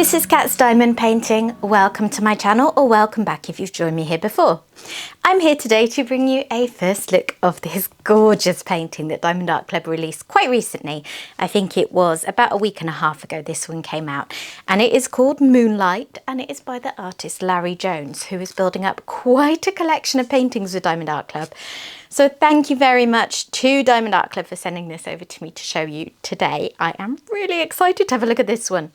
this is Cat's Diamond Painting. Welcome to my channel, or welcome back if you've joined me here before. I'm here today to bring you a first look of this gorgeous painting that Diamond Art Club released quite recently. I think it was about a week and a half ago this one came out, and it is called Moonlight, and it is by the artist Larry Jones, who is building up quite a collection of paintings with Diamond Art Club. So thank you very much to Diamond Art Club for sending this over to me to show you today. I am really excited to have a look at this one.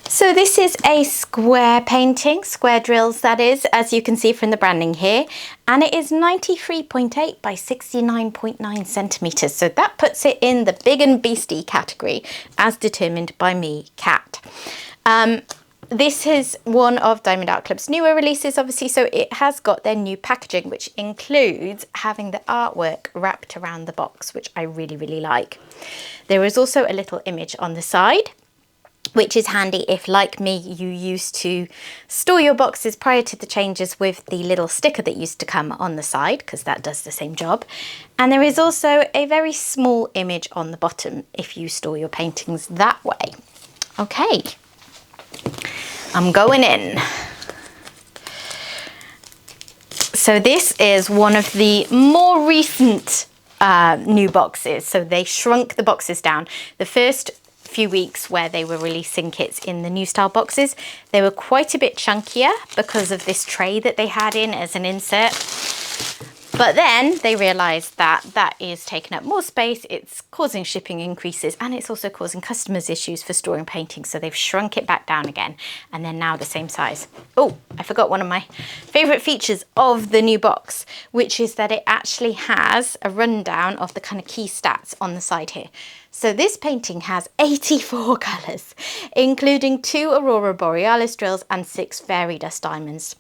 So this is a square painting, square drills that is, as you can see from the branding here, and it is 93.8 by 69.9 centimetres. So that puts it in the big and beastie category as determined by me, Cat. This is one of Diamond Art Club's newer releases, obviously, so it has got their new packaging, which includes having the artwork wrapped around the box, which I really, really like. There is also a little image on the side, which is handy if, like me, you used to store your boxes prior to the changes with the little sticker that used to come on the side, because that does the same job. And there is also a very small image on the bottom if you store your paintings that way. Okay, I'm going in. So this is one of the more recent new boxes. So they shrunk the boxes down. The first few weeks where they were releasing kits in the new style boxes, they were quite a bit chunkier because of this tray that they had in as an insert. But then they realized that that is taking up more space, it's causing shipping increases, and it's also causing customers issues for storing paintings. So they've shrunk it back down again, and they're now the same size. Oh, I forgot one of my favorite features of the new box, which is that it actually has a rundown of the kind of key stats on the side here. So this painting has 84 colours, including 2 Aurora Borealis drills and 6 fairy dust diamonds.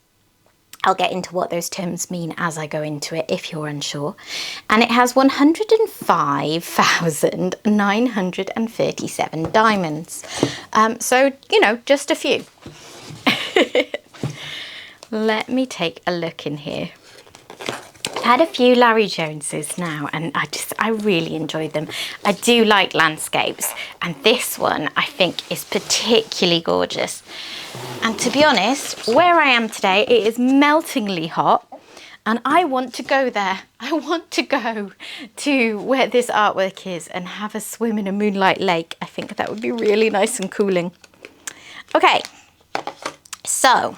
I'll get into what those terms mean as I go into it if you're unsure. And it has 105,937 diamonds. So, you know, just a few. Let me take a look in here. I've had a few Larry Joneses now, and I really enjoyed them. I do like landscapes, and this one I think is particularly gorgeous. And to be honest, where I am today, it is meltingly hot, and I want to go there. I want to go to where this artwork is and have a swim in a moonlight lake. I think that would be really nice and cooling. Okay, so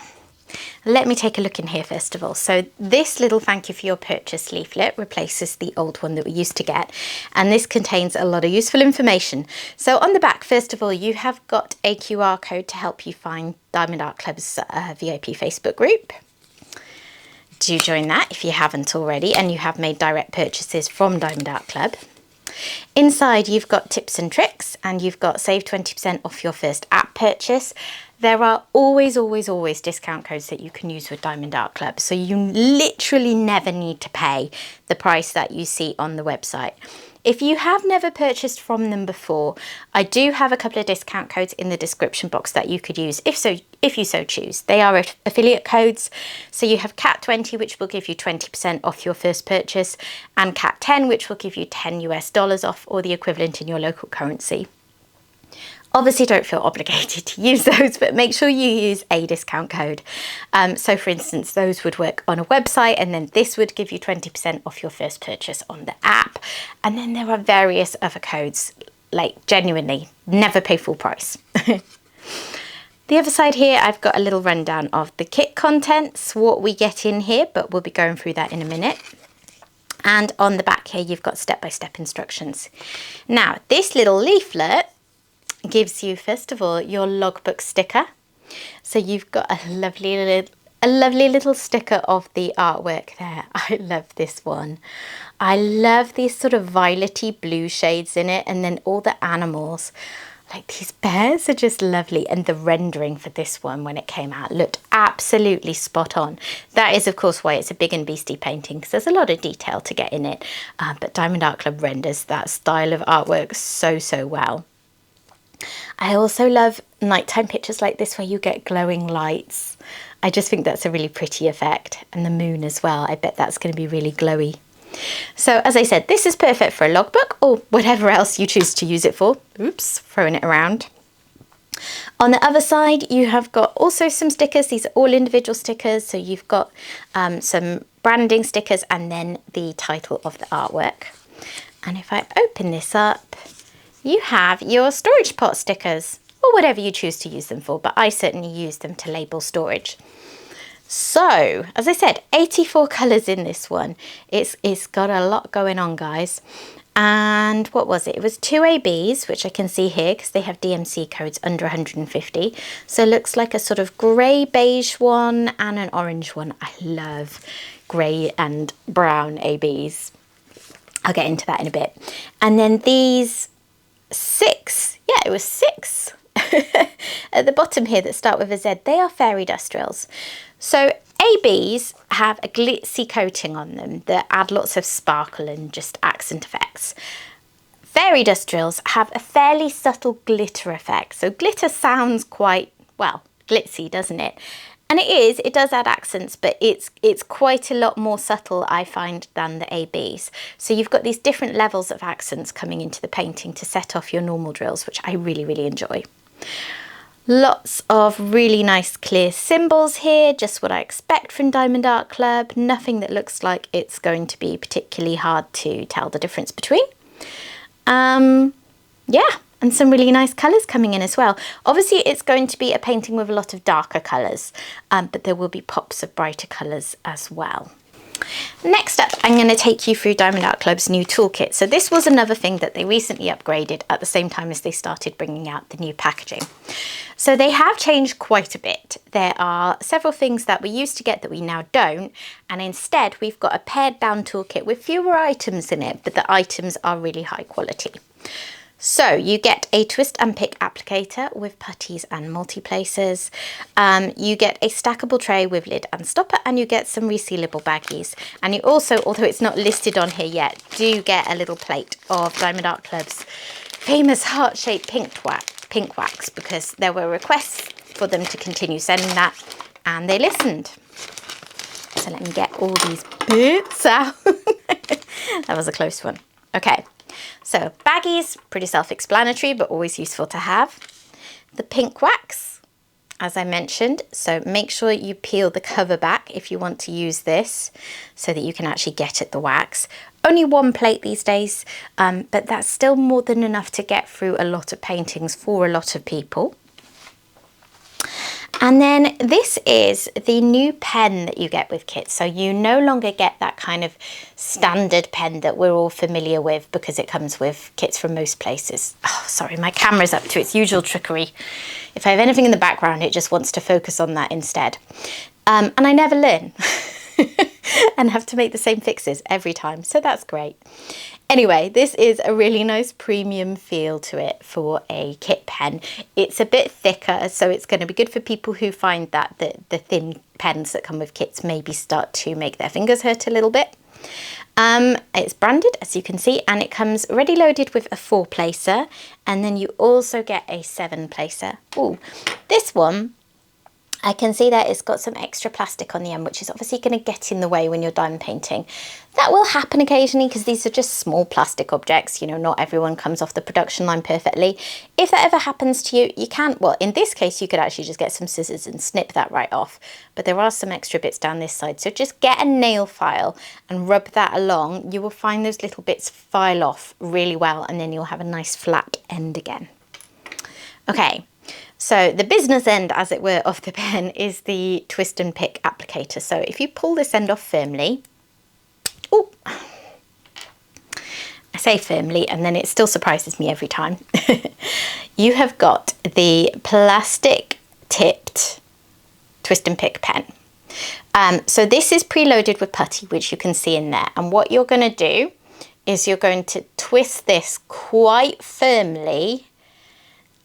let me take a look in here first of all. So this little thank you for your purchase leaflet replaces the old one that we used to get, and this contains a lot of useful information. So on the back, first of all, you have got a QR code to help you find Diamond Art Club's VIP Facebook group. Do join that if you haven't already and you have made direct purchases from Diamond Art Club. Inside you've got tips and tricks, and you've got save 20% off your first app purchase. There are always discount codes that you can use with Diamond Art Club, so you literally never need to pay the price that you see on the website. If you have never purchased from them before, I do have a couple of discount codes in the description box that you could use if you so choose. They are affiliate codes. So you have CAT20, which will give you 20% off your first purchase, and CAT10, which will give you $10 US off, or the equivalent in your local currency. Obviously, don't feel obligated to use those, but make sure you use a discount code. So for instance, those would work on a website, and then this would give you 20% off your first purchase on the app. And then there are various other codes, like genuinely never pay full price. The other side here, I've got a little rundown of the kit contents, what we get in here, but we'll be going through that in a minute. And on the back here, you've got step-by-step instructions. Now, this little leaflet gives you, first of all, your logbook sticker. So you've got a lovely little sticker of the artwork there. I love this one. I love these sort of violety blue shades in it, and then all the animals. Like, these bears are just lovely, and the rendering for this one when it came out looked absolutely spot on. That is, of course, why it's a big and beastie painting, because there's a lot of detail to get in it. But Diamond Art Club renders that style of artwork so well. I also love nighttime pictures like this where you get glowing lights. I just think that's a really pretty effect, and the moon as well. I bet that's going to be really glowy. So as I said, this is perfect for a logbook or whatever else you choose to use it for. Oops, throwing it around. On the other side, you have got also some stickers. These are all individual stickers. So you've got some branding stickers and then the title of the artwork. And if I open this up, you have your storage pot stickers, or whatever you choose to use them for, but I certainly use them to label storage. So, as I said, 84 colours in this one. It's got a lot going on, guys. And what was it? It was 2 ABs, which I can see here because they have DMC codes under 150. So it looks like a sort of grey beige one and an orange one. I love grey and brown ABs. I'll get into that in a bit. And then these 6, yeah, it was 6 at the bottom here that start with a Z. They are fairy dust drills. So ABs have a glitzy coating on them that add lots of sparkle and just accent effects. Fairy dust drills have a fairly subtle glitter effect. So glitter sounds quite, well, glitzy, doesn't it? And it does add accents, but it's quite a lot more subtle, I find, than the ABs. So you've got these different levels of accents coming into the painting to set off your normal drills, which I really, really enjoy. Lots of really nice clear symbols here, just what I expect from Diamond Art Club. Nothing that looks like it's going to be particularly hard to tell the difference between. Yeah, and some really nice colours coming in as well. Obviously it's going to be a painting with a lot of darker colours, but there will be pops of brighter colours as well. Next up, I'm going to take you through Diamond Art Club's new toolkit. So this was another thing that they recently upgraded at the same time as they started bringing out the new packaging. So they have changed quite a bit. There are several things that we used to get that we now don't, and instead we've got a pared down toolkit with fewer items in it, but the items are really high quality. So you get a twist and pick applicator with putties and multi-placers. You get a stackable tray with lid and stopper, and you get some resealable baggies. And you also, although it's not listed on here yet, do get a little plate of Diamond Art Club's famous heart-shaped pink wax, because there were requests for them to continue sending that, and they listened. So let me get all these bits out. That was a close one. Okay. So baggies, pretty self-explanatory, but always useful to have. The pink wax, as I mentioned, so make sure you peel the cover back if you want to use this so that you can actually get at the wax. Only one plate these days, but that's still more than enough to get through a lot of paintings for a lot of people. And then this is the new pen that you get with kits. So you no longer get that kind of standard pen that we're all familiar with because it comes with kits from most places. Oh, sorry, my camera's up to its usual trickery. If I have anything in the background, it just wants to focus on that instead. And I never learn and have to make the same fixes every time. So that's great. Anyway, this is a really nice premium feel to it for a kit pen. It's a bit thicker, so it's going to be good for people who find that the thin pens that come with kits maybe start to make their fingers hurt a little bit. It's branded, as you can see, and it comes ready loaded with a 4-placer, and then you also get a 7-placer. Ooh, this one, I can see that it's got some extra plastic on the end, which is obviously going to get in the way when you're diamond painting. That will happen occasionally because these are just small plastic objects. You know, not everyone comes off the production line perfectly. If that ever happens to you, you can, well, in this case, you could actually just get some scissors and snip that right off. But there are some extra bits down this side. So just get a nail file and rub that along. You will find those little bits file off really well, and then you'll have a nice flat end again. Okay. So the business end, as it were, of the pen is the twist and pick applicator. So if you pull this end off firmly, oh, I say firmly and then it still surprises me every time. You have got the plastic tipped twist and pick pen. So this is preloaded with putty, which you can see in there. And what you're going to do is you're going to twist this quite firmly,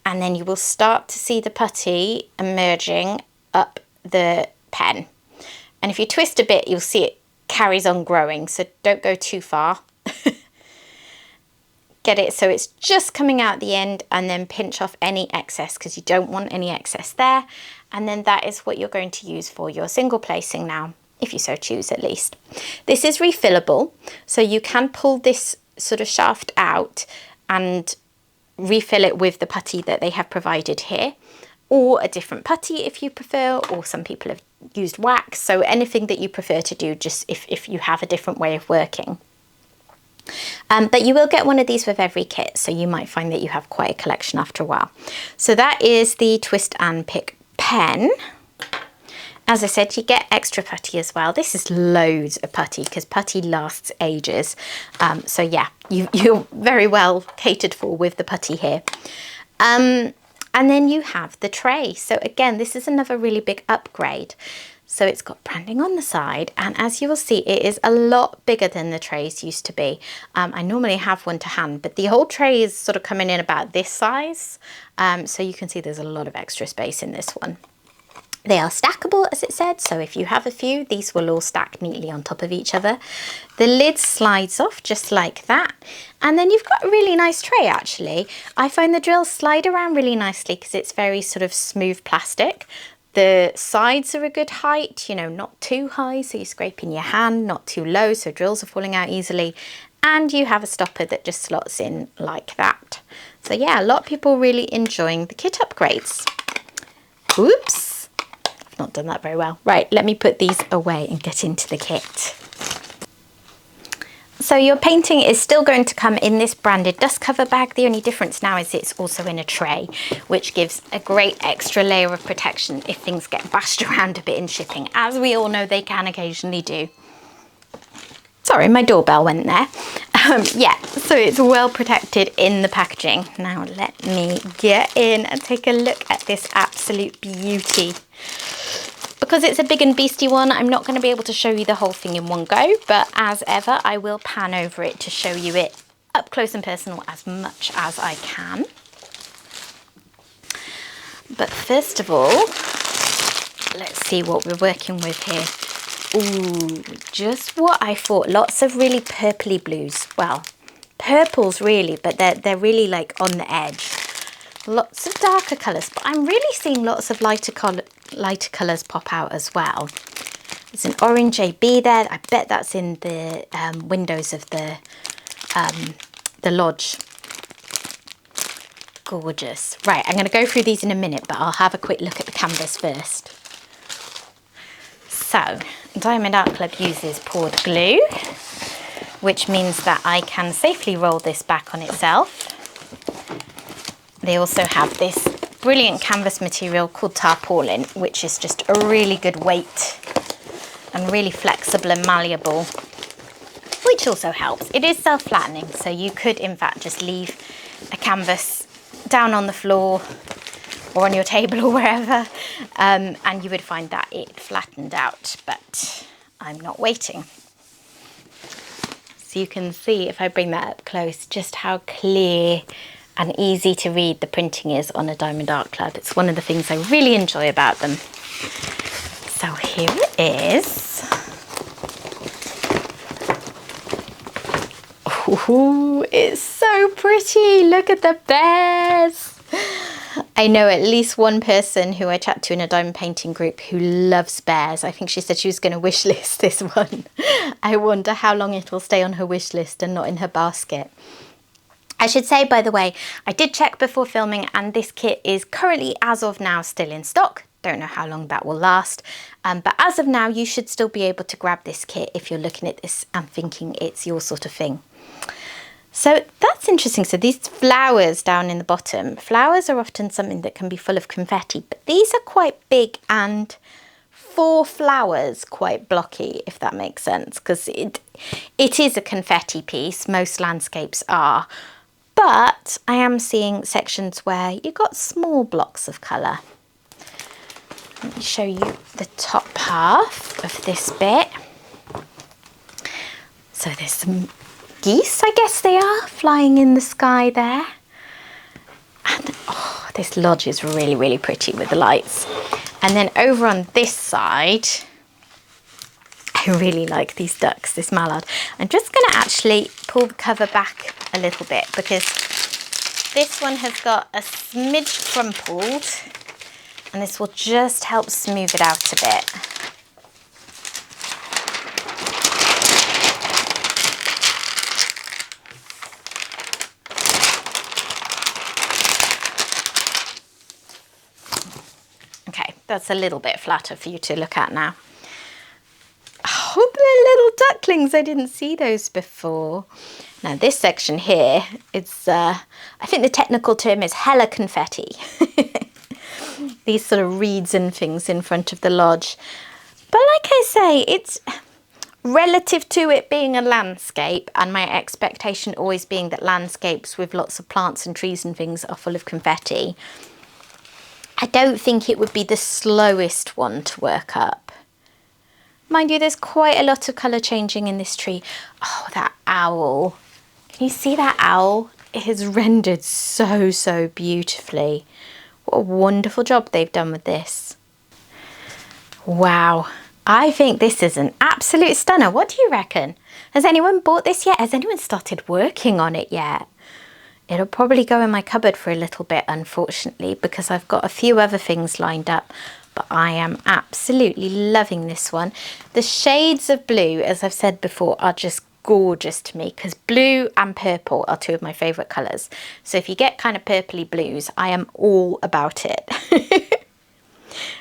and then you will start to see the putty emerging up the pen. And if you twist a bit, you'll see it carries on growing, so don't go too far. Get it so it's just coming out the end, and then pinch off any excess because you don't want any excess there. And then that is what you're going to use for your single placing now, if you so choose at least. This is refillable, so you can pull this sort of shaft out and refill it with the putty that they have provided here. or a different putty if you prefer, or some people have used wax. So anything that you prefer to do, just if you have a different way of working. But you will get one of these with every kit, so you might find that you have quite a collection after a while. So that is the Twist and Pick pen. As I said, you get extra putty as well. This is loads of putty because putty lasts ages. So yeah, you're very well catered for with the putty here. And then you have the tray. So again, this is another really big upgrade. So it's got branding on the side, and as you will see, it is a lot bigger than the trays used to be. I normally have one to hand, but the whole tray is sort of coming in about this size. So you can see there's a lot of extra space in this one. They are stackable, as it said, so if you have a few, these will all stack neatly on top of each other. The lid slides off just like that, and then you've got a really nice tray actually. I find the drills slide around really nicely because it's very sort of smooth plastic. The sides are a good height, you know, not too high, so you're scraping your hand, not too low, so drills are falling out easily. And you have a stopper that just slots in like that. So yeah, a lot of people really enjoying the kit upgrades. Oops. Not done that very well. Right, let me put these away and get into the kit. So your painting is still going to come in this branded dust cover bag. The only difference now is it's also in a tray, which gives a great extra layer of protection if things get bashed around a bit in shipping, as we all know they can occasionally do. Sorry, my doorbell went there. Yeah, so it's well protected in the packaging. Now let me get in and take a look at this absolute beauty. Because it's a big and beastie one, I'm not going to be able to show you the whole thing in one go, but as ever, I will pan over it to show you it up close and personal as much as I can. But first of all, let's see what we're working with here. Ooh, just what I thought. Lots of really purpley blues. Well, purples really, but they're really like on the edge. Lots of darker colours, but I'm really seeing lots of lighter colours pop out as well. There's an orange AB there. I bet that's in the windows of the lodge. Gorgeous. Right, I'm going to go through these in a minute, but I'll have a quick look at the canvas first. So, Diamond Art Club uses poured glue, which means that I can safely roll this back on itself. They also have this brilliant canvas material called tarpaulin, which is just a really good weight and really flexible and malleable, which also helps. It is self-flattening, so you could in fact just leave a canvas down on the floor or on your table or wherever, and you would find that it flattened out, but I'm not waiting. So you can see, if I bring that up close, just how clear and easy to read the printing is on a Diamond Art Club. It's one of the things I really enjoy about them. So here it is. Ooh, it's so pretty. Look at the bears. I know at least one person who I chat to in a diamond painting group who loves bears. I think she said she was going to wish list this one. I wonder how long it will stay on her wish list and not in her basket. I should say, by the way, I did check before filming and this kit is currently, as of now, still in stock. Don't know how long that will last. But as of now, you should still be able to grab this kit if you're looking at this and thinking it's your sort of thing. So that's interesting. So these flowers down in the bottom, flowers are often something that can be full of confetti, but these are quite big and for flowers quite blocky, if that makes sense, because it is a confetti piece. Most landscapes are. But I am seeing sections where you've got small blocks of colour. Let me show you the top half of this bit. So there's some geese, I guess they are, flying in the sky there. And oh, this lodge is really, really pretty with the lights. And then over on this side, I really like these ducks, this mallard. I'm just going to actually pull the cover back a little bit because this one has got a smidge crumpled and this will just help smooth it out a bit. that's a little bit flatter for you to look at now. Oh, the little ducklings, I didn't see those before. Now this section here, it's, I think the technical term is hella confetti. These sort of reeds and things in front of the lodge. But like I say, it's relative to it being a landscape, and my expectation always being that landscapes with lots of plants and trees and things are full of confetti. I don't think it would be the slowest one to work up. Mind you, there's quite a lot of colour changing in this tree. Oh, that owl. Can you see that owl? It is rendered so, so beautifully. What a wonderful job they've done with this. Wow. I think this is an absolute stunner. What do you reckon? Has anyone bought this yet? Has anyone started working on it yet? It'll probably go in my cupboard for a little bit, unfortunately, because I've got a few other things lined up. But I am absolutely loving this one. The shades of blue, as I've said before, are just gorgeous to me, because blue and purple are two of my favourite colours. So if you get kind of purpley blues, I am all about it.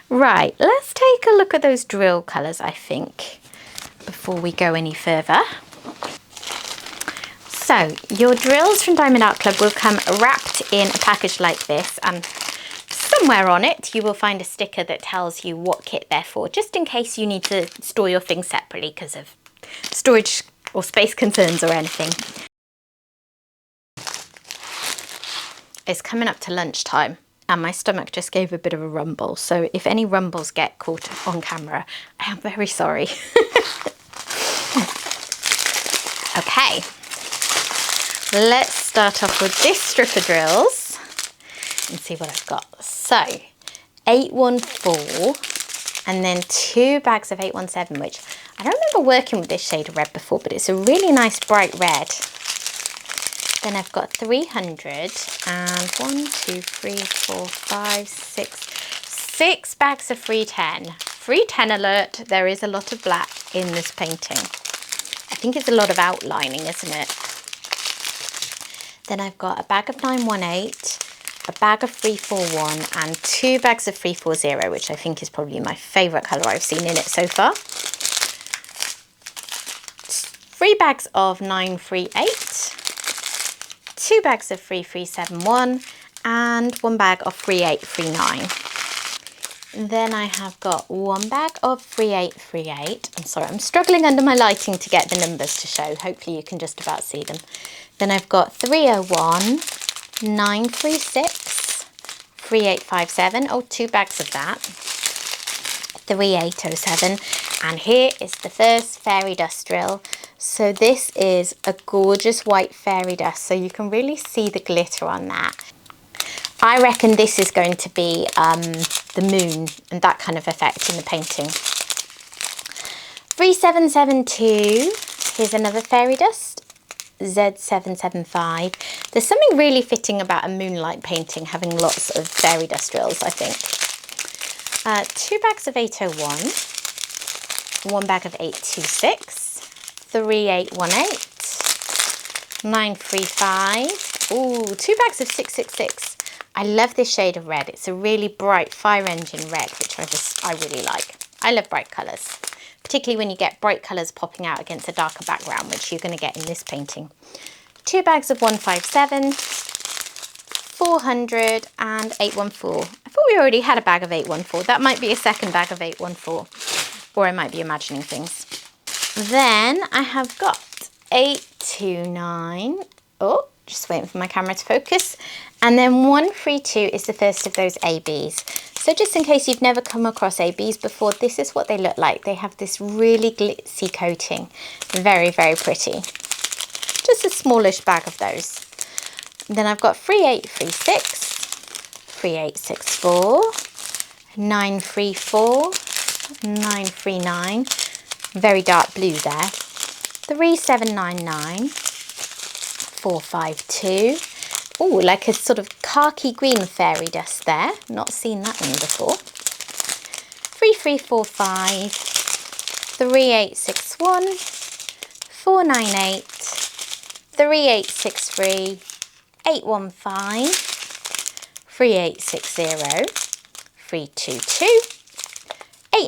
Right, let's take a look at those drill colours, I think, before we go any further. So your drills from Diamond Art Club will come wrapped in a package like this, and somewhere on it you will find a sticker that tells you what kit they're for, just in case you need to store your things separately because of storage or space concerns or anything. It's coming up to lunchtime and my stomach just gave a bit of a rumble, so if any rumbles get caught on camera, I am very sorry. Okay, let's start off with this strip of drills and see what I've got. So 814 and then 2 bags of 817, which I don't remember working with this shade of red before, but it's a really nice bright red. Then I've got 300 and 6 bags of 310. 310 alert, there is a lot of black in this painting. I think it's a lot of outlining, isn't it? Then I've got a bag of 918, a bag of 341 and 2 bags of 340, which I think is probably my favourite colour I've seen in it so far. 3 bags of 938. 2 bags of 3371 and 1 bag of 3839. Then I have got 1 bag of 3838. I'm sorry, I'm struggling under my lighting to get the numbers to show. Hopefully you can just about see them. Then I've got 301, 936, 3857. Oh, 2 bags of that. 3807. And here is the first fairy dust drill. So this is a gorgeous white fairy dust, so you can really see the glitter on that. I reckon this is going to be the moon and that kind of effect in the painting. 3772, here's another fairy dust. Z775. There's something really fitting about a moonlight painting having lots of fairy dust drills, I think. 2 bags of 801, 1 bag of 826. 3818, 935, ooh, 2 bags of 666. I love this shade of red. It's a really bright fire engine red, which I really like. I love bright colours, particularly when you get bright colours popping out against a darker background, which you're going to get in this painting. 2 bags of 157, 400 and 814. I thought we already had a bag of 814. That might be a second bag of 814, or I might be imagining things. Then I have got 829, oh, just waiting for my camera to focus, and then 132 is the first of those ABs. So just in case you've never come across ABs before, this is what they look like. They have this really glitzy coating, very, very pretty. Just a smallish bag of those. Then I've got 3836, 3864, 934, 939, very dark blue there, 3799, 452, oh, like a sort of khaki green fairy dust there, not seen that one before, 3345, 3861, 498, 3863, 815, 3860, 322,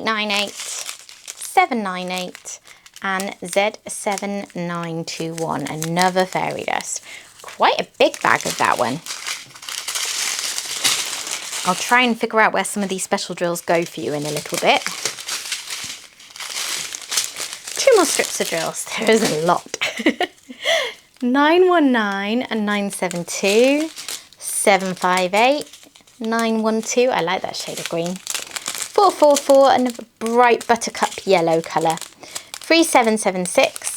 898, 798 and Z7921, another fairy dust. Quite a big bag of that one. I'll try and figure out where some of these special drills go for you in a little bit. 2 more strips of drills. There is a lot. 919 and 972, 758, 912. I like that shade of green. 444, another bright buttercup yellow colour. 3776,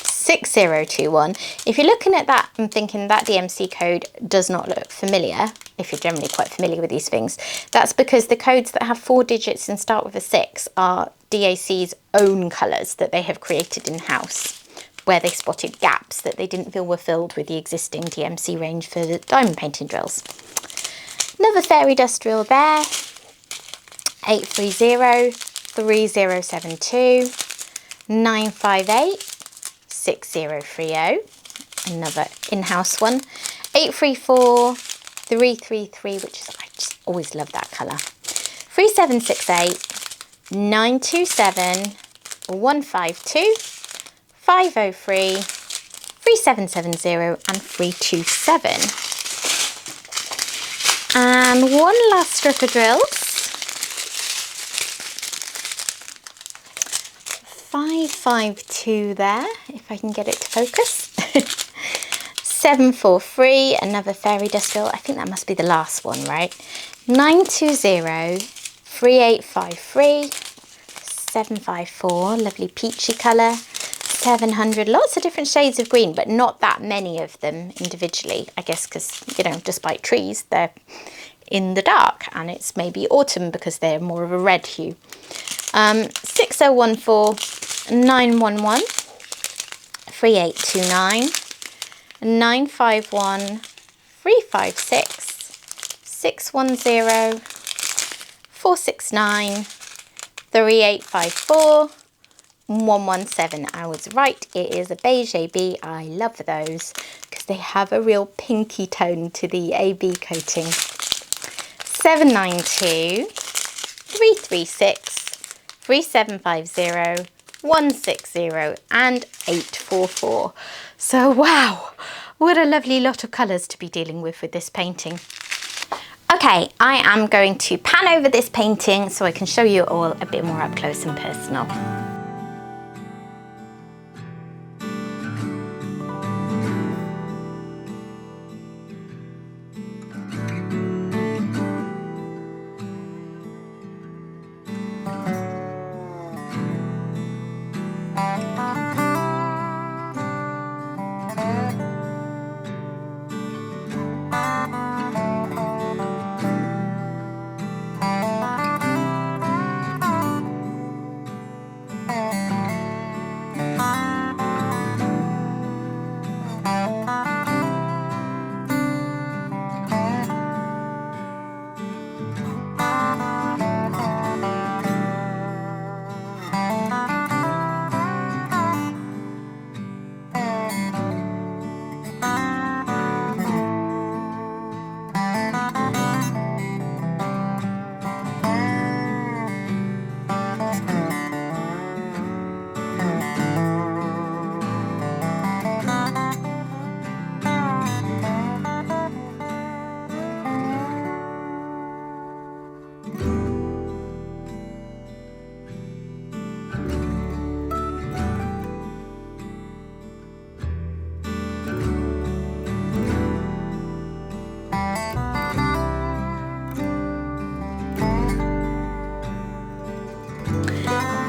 6021. If you're looking at that and thinking that DMC code does not look familiar, if you're generally quite familiar with these things, that's because the codes that have 4 digits and start with a 6 are DAC's own colours that they have created in-house, where they spotted gaps that they didn't feel were filled with the existing DMC range for the diamond painting drills. Another fairy dust drill there. 830, 3072, 958, 6030, another in-house one. 834, 333, which is, I just always love that colour. 3768, 927, 152, 503, 3770 and 327. And one last strip of drills. 552 there, if I can get it to focus. 743, another fairy dust drill. I think that must be the last one, right? 920, 3853, 754, lovely peachy colour. 700, lots of different shades of green, but not that many of them individually, I guess, because, you know, despite trees, they're in the dark, and it's maybe autumn because they're more of a red hue. 6014, 911, 3829, 951, 356, 610, 469, 3854, 117. I was right, it is a beige AB. I love those because they have a real pinky tone to the AB coating. 792, 336, 3750, 160 and 844. So wow, what a lovely lot of colours to be dealing with this painting. Okay, I am going to pan over this painting so I can show you all a bit more up close and personal.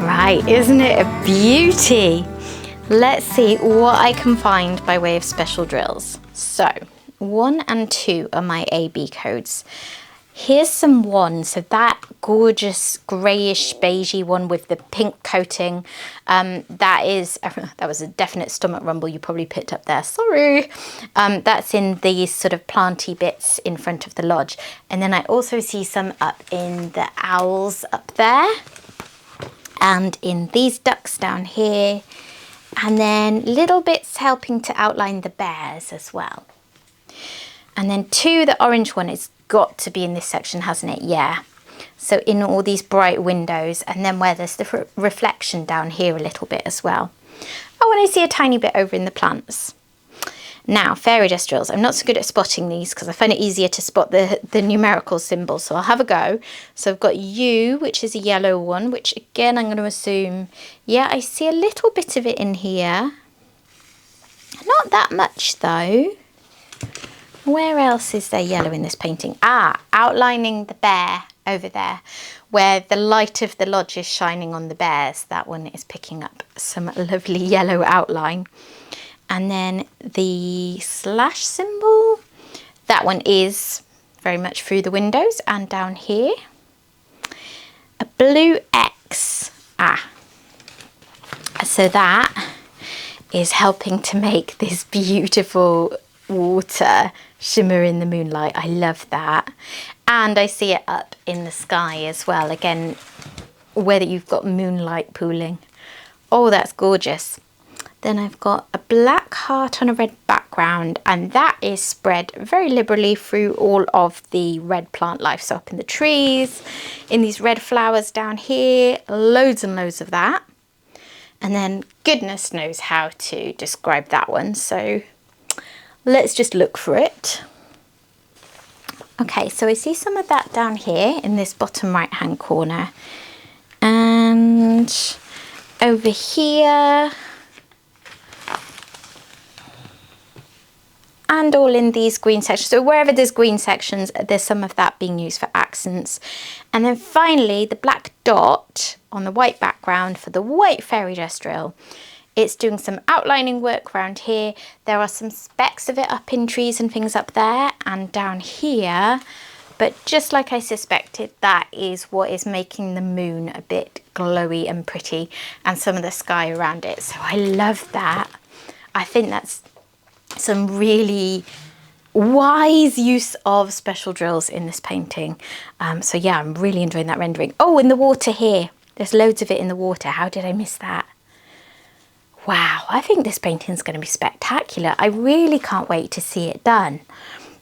Right, isn't it a beauty? Let's see what I can find by way of special drills. So 1 and 2 are my AB codes. Here's some 1, so that gorgeous greyish beigey one with the pink coating, that was a definite stomach rumble you probably picked up there, sorry. That's in these sort of planty bits in front of the lodge. And then I also see some up in the owls up there, and in these ducks down here, and then little bits helping to outline the bears as well. And then 2, the orange one has got to be in this section, hasn't it? Yeah. So in all these bright windows, and then where there's the reflection down here a little bit as well. Oh, and I see a tiny bit over in the plants. Now, fairy dust drills. I'm not so good at spotting these because I find it easier to spot the numerical symbols. So I'll have a go. So I've got U, which is a yellow one, which again, I'm going to assume, yeah, I see a little bit of it in here. Not that much though. Where else is there yellow in this painting? Ah, outlining the bear over there, where the light of the lodge is shining on the bears. That one is picking up some lovely yellow outline. And then the slash symbol, that one is very much through the windows and down here. A blue X, so that is helping to make this beautiful water shimmer in the moonlight. I love that. And I see it up in the sky as well. Again, whether you've got moonlight pooling. Oh, that's gorgeous. Then I've got a black heart on a red background, and that is spread very liberally through all of the red plant life. So up in the trees, in these red flowers down here, loads and loads of that. And then goodness knows how to describe that one. So let's just look for it. Okay, so I see some of that down here in this bottom right hand corner. And over here, and all in these green sections. So wherever there's green sections, there's some of that being used for accents. And then finally, the black dot on the white background for the white fairy dust drill. It's doing some outlining work around here. There are some specks of it up in trees and things up there and down here. But just like I suspected, that is what is making the moon a bit glowy and pretty, and some of the sky around it. So I love that. I think that's some really wise use of special drills in this painting. So yeah, I'm really enjoying that rendering. Oh, in the water here. There's loads of it in the water. How did I miss that? Wow, I think this painting's going to be spectacular. I really can't wait to see it done.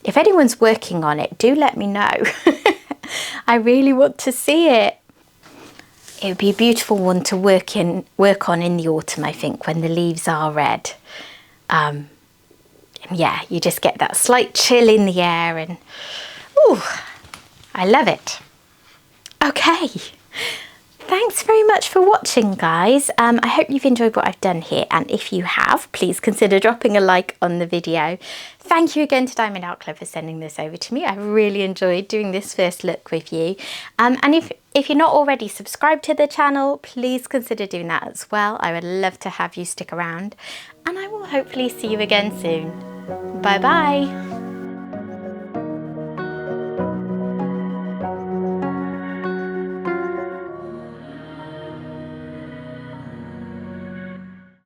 If anyone's working on it, do let me know. I really want to see it. It would be a beautiful one to work on in the autumn, I think, when the leaves are red. Yeah, you just get that slight chill in the air and, ooh, I love it. Okay, thanks very much for watching, guys. I hope you've enjoyed what I've done here, and if you have, please consider dropping a like on the video. Thank you again to Diamond Art Club for sending this over to me. I really enjoyed doing this first look with you. And if you're not already subscribed to the channel, please consider doing that as well. I would love to have you stick around, and I will hopefully see you again soon. Bye bye.